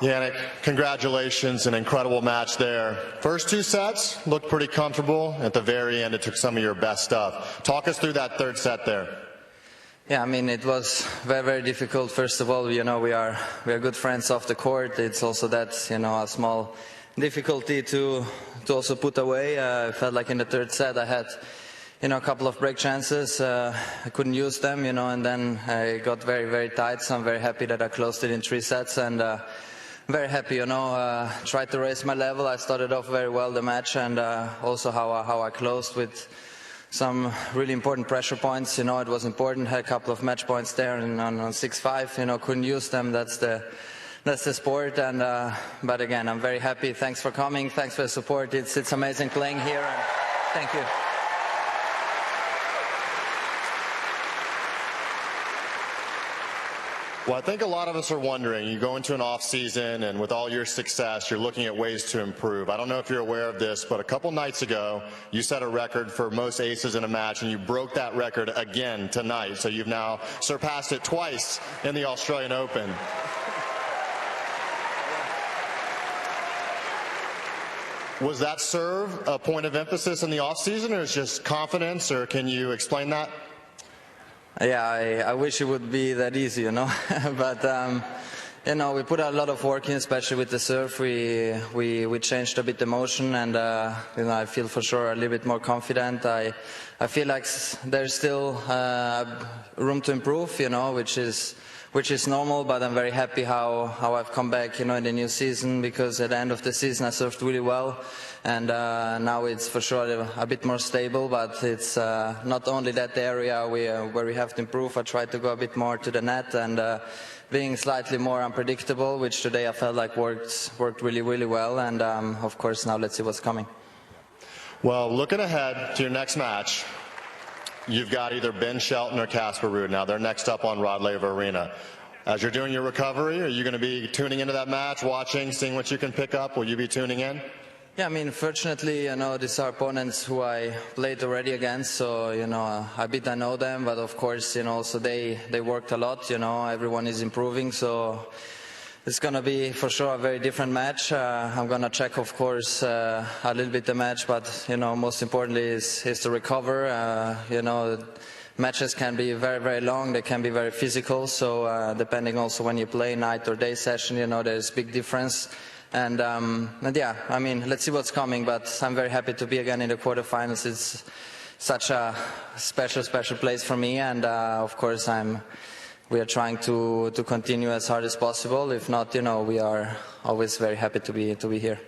Jannik, congratulations, an incredible match there. First two sets looked pretty comfortable. At the very end, it took some of your best stuff. Talk us through that third set there. Yeah, I mean, it was very, very difficult. First of all, you know, we are good friends off the court. It's also that, you know, a small difficulty to also put away. I felt like in the third set I had, you know, a couple of break chances. I couldn't use them, you know, and then I got very, very tight. So I'm very happy that I closed it in 3 sets, and very happy, you know, tried to raise my level. I started off very well the match, and also how I closed with some really important pressure points. You know, it was important. Had a couple of match points there, and on 6-5, you know, couldn't use them. That's the sport. And but again, I'm very happy. Thanks for coming. Thanks for the support. It's amazing playing here. And thank you. Well, I think a lot of us are wondering, you go into an off season and with all your success, you're looking at ways to improve. I don't know if you're aware of this, but a couple nights ago, you set a record for most aces in a match, and you broke that record again tonight. So you've now surpassed it twice in the Australian Open. Was that serve a point of emphasis in the off season, or is it just confidence, or can you explain that? Yeah, I wish it would be that easy, you know, but you know, we put a lot of work in, especially with the serve. We changed a bit the motion, and you know, I feel for sure a little bit more confident. I feel like there's still room to improve, you know, which is normal, but I'm very happy how I've come back, you know, in the new season, because at the end of the season I served really well, and now it's for sure a bit more stable, but it's not only that area where we have to improve. I try to go a bit more to the net and being slightly more unpredictable, which today I felt like worked really, really well, and of course now let's see what's coming. Well, looking ahead to your next match, you've got either Ben Shelton or Casper Ruud. Now they're next up on Rod Laver Arena. As you're doing your recovery, are you going to be tuning into that match, watching, seeing what you can pick up? Will you be tuning in? Yeah, I mean, fortunately, you know, these are opponents who I played already against, so, you know, a bit I know them, but of course, you know, so they worked a lot, you know, everyone is improving, so it's going to be for sure a very different match. I'm going to check, of course, a little bit the match, but, you know, most importantly is to recover. You know, matches can be very, very long, they can be very physical, so depending also when you play, night or day session, you know, there's big difference. And yeah, I mean, let's see what's coming, but I'm very happy to be again in the quarterfinals. It's such a special place for me, and of course we are trying to continue as hard as possible. If not, you know, we are always very happy to be here.